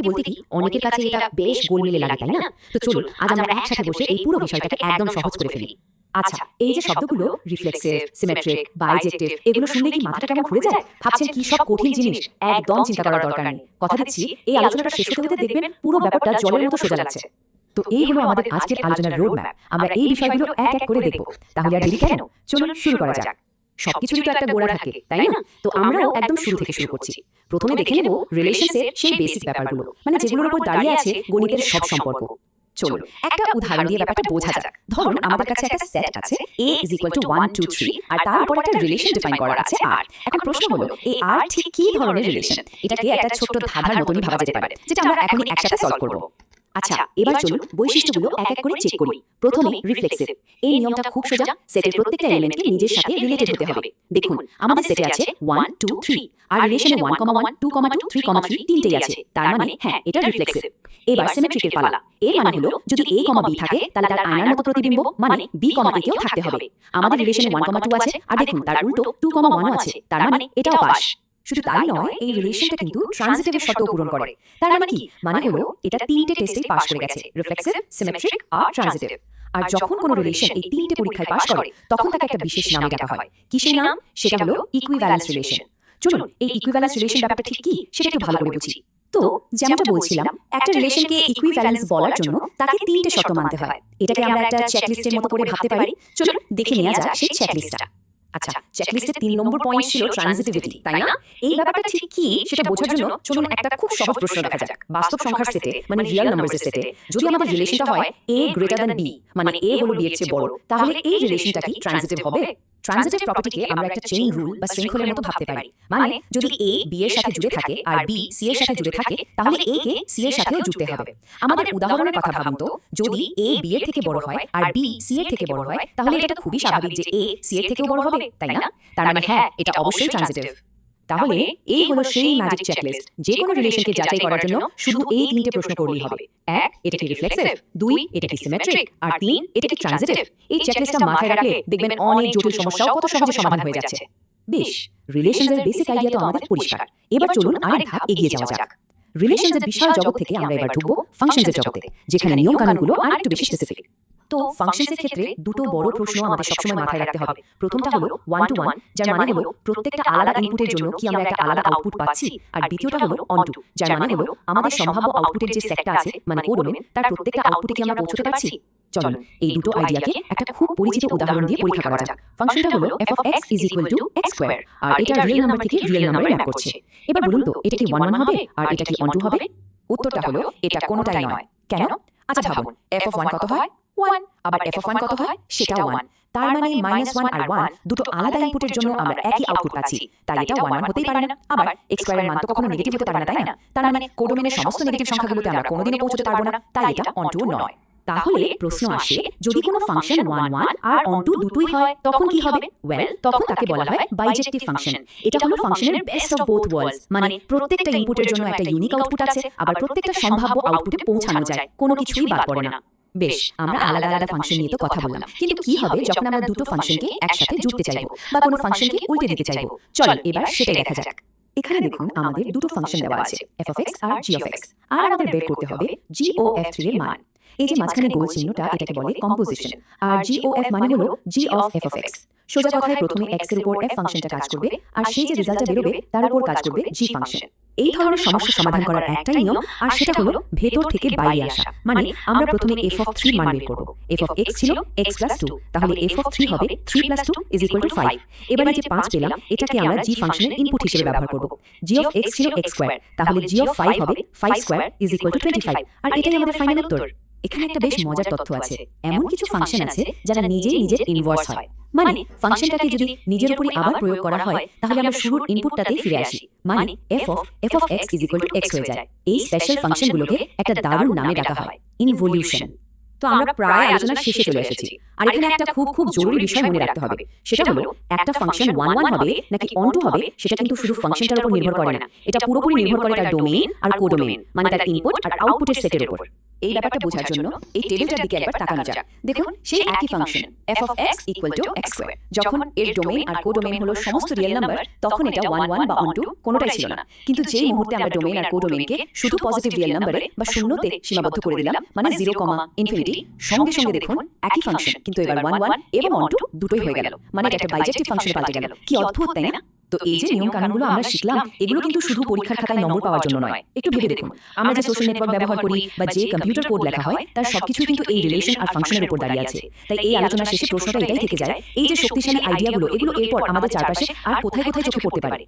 বলতে কি অনেকের কাছে এটা বেশ গোলমেলে লাগে, তাই না? তো চলুন আজ আমরা একসাথে বসে এই পুরো বিষয়টাকে একদম সহজ করে ফেলি। আচ্ছা, এই যে শব্দগুলো রিফ্লেক্সিভ, সিমেট্রিক, বাইজেক্টিভ, এগুলো শুনলে কি মাথাটা কেমন ঘুরে যায়? ভাবছেন কি সব কঠিন জিনিস? একদম চিন্তা করার দরকার নেই। কথা দিচ্ছি এই আলোচনাটা শেষ হতে হতে দেখবেন পুরো ব্যাপারটা জলের মতো সোজা যাচ্ছে। তো এই হলো আমাদের আজকের আলোচনার রোড ম্যাপ। আমরা এই বিষয়গুলো এক এক করে দেখব। তাহলে আর দেরি কেন? চলুন শুরু করা যাক। সবকিছুরই তো একটা গোড়া থাকে, তাই না? তো আমরাও একদম শুরু থেকে শুরু করছি। প্রথমে দেখে নেব রিলেশনসের সেই বেসিক ব্যাপারগুলো, মানে যেগুলোর উপর দাঁড়িয়ে আছে গণিতের সব সম্পর্ক। চলুন একটা উদাহরণ দিয়ে ব্যাপারটা বোঝা যাক। ধরুন আমাদের কাছে একটা সেট আছে a = 1 2 3 আর তার উপর একটা রিলেশন ডিফাইন করা আছে r। এখন প্রশ্ন হলো এই r ঠিক কি ধরনের রিলেশন? এটাকে একটা ছোট্ট ধাঁধার মতনই ভাবা যেতে পারে, যেটা আমরা এখনই একসাথে সলভ করব। আচ্ছা, এবার চলুন বৈশিষ্ট্যগুলো এক এক করে চেক করি। প্রথমে রিফ্লেক্সিভ। এই নিয়মটা খুব সোজা, সেটের প্রত্যেকটা এলিমেন্টকে নিজের সাথে রিলেটেড হতে হবে। দেখুন আমাদের সেটে আছে 1 2 3 আর রিলেশনে 1 1 2 2 3 3 তিনটেই আছে। তার মানে হ্যাঁ, এটা রিফ্লেক্সিভ। এবার সিমেট্রিকের পালা। এর মানে হলো যদি a, b থাকে তাহলে তার আয়নার মতো প্রতিবিম্ব মানে b, a কেও থাকতে হবে। আমাদের রিলেশনে 1 2 আছে আর দেখুন তার উল্টো 2 1 আছে। তার মানে এটাও পাস। শুধু তাই নয়, এই রিলেশনটা কিন্তু ট্রানজিটিভের শর্ত পূরণ করে। তার মানে কি? মানে হলো এটা তিনটে টেস্টেই পাস করে গেছে, রিফ্লেক্সিভ, সিমেট্রিক আর ট্রানজিটিভ। আর যখন কোনো রিলেশন এই তিনটে পরীক্ষায় পাস করে তখন তাকে একটা বিশেষ নামে ডাকা হয়। কিসের নাম? সেটা হলো ইকুইভ্যালেন্স রিলেশন। চলুন এই ইকুইভ্যালেন্স রিলেশন ব্যাপারটা ঠিক কি সেটা একটু ভালো করে বুঝি। তো যেমনটা বলছিলাম, একটা রিলেশনকে ইকুইভ্যালেন্স বলার জন্য তাকে তিনটে শর্ত মানতে হয়। এটাকে আমরা একটা চেকলিস্টের মতো করে ভাবতে পারি। চলুন দেখে নেওয়া যাক সেই চেকলিস্টটা। আচ্ছা, চেকলিস্টের 3 নম্বর পয়েন্ট ছিল ট্রানজিটিভিটি, তাই না? এই ব্যাপারটা ঠিক কি সেটা বোঝার জন্য চলুন একটা খুব সহজ প্রশ্ন দেখা যাক। বাস্তব সংখ্যার সেটে মানে রিয়েল নাম্বারসের সেটে যদি আমাদের রিলেশনটা হয় a > b, মানে a হলো b এর চেয়ে বড়, তাহলে এই রিলেশনটা কি ট্রানজিটিভ হবে? ট্রানজিটিভ প্রপার্টিকে আমরা একটা চেইন রুল বা শৃঙ্খলের মতো ভাবতে পারি। মানে যদি a b এর সাথে জুড়ে থাকে আর b c এর সাথে জুড়ে থাকে তাহলে a কে c এর সাথেও জুড়তে হবে। আমাদের উদাহরণের কথা ভাবুন তো, যদি a b এর থেকে বড় হয় আর b c এর থেকে বড় হয় তাহলে এটা খুবই স্বাভাবিক যে a c এর থেকেও বড় হবে, তাই না? তার মানে হ্যাঁ, এটা অবশ্যই ট্রানজিটিভ। তাহলে এই হলো সেই ম্যাজিক চেকলিস্ট। যে কোনো রিলেশনকে যাচাই করার জন্য শুধু এই তিনটে প্রশ্ন করলেই হবে। 1 এটা কি রিফ্লেক্সিভ, 2 এটা কি সিমেট্রিক আর 3 এটা কি ট্রানজিটিভ। এই চেকলিস্টটা মাথায় রাখলে দেখবেন অনেক জটিল সমস্যাও কত সহজে সমাধান হয়ে যাচ্ছে। বেশ, রিলেশনসের বেসিক আইডিয়া তো আমাদের পরিষ্কার। এবার চলুন আরেক ধাপ এগিয়ে যাওয়া যাক। রিলেশনসের বিশাল জগৎ থেকে আমরা এবার ঢুকবো ফাংশনসের জগতে, যেখানে নিয়ম কানুনগুলো আরেকটু বেশি স্পেসিফিক। তো ফাংশনসের ক্ষেত্রে দুটো বড় প্রশ্ন আমাদের সবসময় মাথায় রাখতে হবে। প্রথমটা হলো 1 to 1, যার মানে হলো প্রত্যেকটা আলাদা ইনপুটের জন্য কি আমরা একটা আলাদা আউটপুট পাচ্ছি, আর দ্বিতীয়টা হলো অন টু, যার মানে হলো আমাদের সম্ভাব্য আউটপুটের যে সেটটা আছে মানে কোড ডোমেন, তার প্রত্যেকটা আউটপুটে কি আমরা পৌঁছতে পারছি। চলুন এই দুটো আইডিয়াকে একটা খুব পরিচিত উদাহরণ দিয়ে পরীক্ষা করা যাক। ফাংশনটা হলো f of x is equal to x square, আর এটা রিয়েল নাম্বার থেকে রিয়েল নাম্বারে ম্যাপ করছে। এবার বলুন তো এটা কি 1 1 হবে আর এটা কি অন টু হবে? উত্তরটা হলো এটা কোনোটাই নয়। কেন? আচ্ছা ভাবুন, f of 1 কত হয়? 1। আবার f of 1 কত হয়? সেটাও 1। তার মানে -1 আর 1 দুটো আলাদা ইনপুটের জন্য আমরা একই আউটপুট পাচ্ছি, তাই এটা 1 1 হতেই পারে না। আবার x স্কয়ারের মান তো কখনো নেগেটিভ হতে পারে না, তাই না? তার মানে কোড ডোমেনের সমস্ত নেগেটিভ সংখ্যাগুলোতে আমরা কোনোদিনও পৌঁছতে পারবো না, তাই এটা অনটু নয়। তাহলে প্রশ্ন আসে, যদি কোনো ফাংশন 1 1 আর অনটু দুটোই হয় তখন কি হবে? ওয়েল, তখন তাকে বলা হয় বাইজেক্টিভ ফাংশন। এটা হলো ফাংশনের বেস্ট অফ বোথ ওয়ার্ল্ডস, মানে প্রত্যেকটা ইনপুটের জন্য একটা ইউনিক আউটপুট আছে, আবার প্রত্যেকটা সম্ভাব্য আউটপুটে পৌঁছানো যায়, কোনো কিছুই বাদ পড়ে না। বেশ, আমরা আলাদা আলাদা ফাংশন নিয়ে তো কথা বললাম, কিন্তু কি হবে যখন আমরা দুটো ফাংশনকে একসাথে জুড়তে চাইবো বা কোনো ফাংশনকে উল্টে দিতে চাইবো? চল এবার সেটাই দেখা যাক। এখানে দেখুন আমাদের দুটো ফাংশন দেওয়া আছে, f of x R g of x, আর আমাদের বের করতে হবে g o f 3 এর মান। এই যে মাঝখানে গোল চিহ্নটা, এটাকে বলে কম্পোজিশন, আর g o f মানে হলো g of f of x। সোজা কথায় প্রথমে x এর উপর f ফাংশনটা কাজ করবে, আর সেই যে রেজাল্টটা বেরোবে তার উপর কাজ করবে g ফাংশন। এই ধরনের সমস্যা সমাধান করার একটাই নিয়ম, আর সেটা হলো ভেতর থেকে বাইরে আসা। মানে আমরা প্রথমে f of 3 মান বের করব। f of x ছিল x + 2, তাহলে f of 3 হবে 3 + 2 = 5। এবারে যে 5 পেলাম এটাকে আমরা g ফাংশনের ইনপুট হিসেবে ব্যবহার করব। g of x ছিল x স্কয়ার, তাহলে g of 5 হবে 5 স্কয়ার = 25, আর এটাই আমাদের ফাইনাল উত্তর। এখানে একটা বেশ মজার তথ্য আছে। এমন কিছু ফাংশন আছে যারা নিজের ইনভার্স হয়, মানে ফাংশনটাকে যদি নিজের উপরই আবার প্রয়োগ করা হয় তাহলে আমরা শুরুর ইনপুটটাতেই ফিরে আসি, মানে f of x = x হয়ে যায়। এই স্পেশাল ফাংশনগুলোকে একটা দারুণ নামে ডাকা হয়, ইনভলিউশন। তো আমরা প্রায় আলোচনার শেষে চলে এসেছি, আর এখানে একটা খুব জরুরি বিষয় মনে রাখতে হবে। সেটা হলো একটা ফাংশন 1 1 হবে নাকি অন টু হবে সেটা কিন্তু শুধু ফাংশনটার উপর নির্ভর করে না, এটা পুরোপুরি নির্ভর করে তার ডোমেইন আর কোডোমেইন, মানে তার ইনপুট আর আউটপুটের সেটের উপর। এই ব্যাপারটা বোঝার জন্য এই টেবিলটার দিকে একবার তাকানো যাক। দেখুন সেই একই function f of x equal to x square, যখন এর ডোমেইন আর কোডোমেইন হলো সমস্ত রিয়েল নাম্বার, তখন এটা 1 1 বা অন টু কোনোটাই ছিল না। কিন্তু যেই মুহূর্তে আমরা ডোমেইন আর কোডোমেইনকে শুধু পজিটিভ রিয়েল নাম্বারে বা শূন্যতে সীমাবদ্ধ করে দিলাম, মানে 0, ইনফিনিটি, সঙ্গে সঙ্গে দেখুন একই ফাংশন কিন্তু এবার 1 1 এবং অন টু দুটোই হয়ে গেল, মানে এটা একটা বাইজেক্টিভ ফাংশনে পাল্টে গেল। কি অদ্ভুত, তাই না? তো এই যে নিয়ম কানুনগুলো আমরা শিখলাম, এগুলো কিন্তু শুধু পরীক্ষার খাতায় নম্বর পাওয়ার জন্য নয়। একটু ভেবে দেখুন, আমরা যে সোশ্যাল নেটওয়ার্ক ব্যবহার করি বা যে কম্পিউটার কোড লেখা হয়, তার সবকিছু কিন্তু এই রিলেশন আর ফাংশনের উপর দাঁড়িয়ে আছে। তাই এই আলোচনার শেষে প্রশ্নটা এটাই থেকে যায়, এই যে শক্তিশালী আইডিয়াগুলো, এগুলো এরপর আমাদের চারপাশে আর কোথায় কোথায় চোখে পড়তে পারে।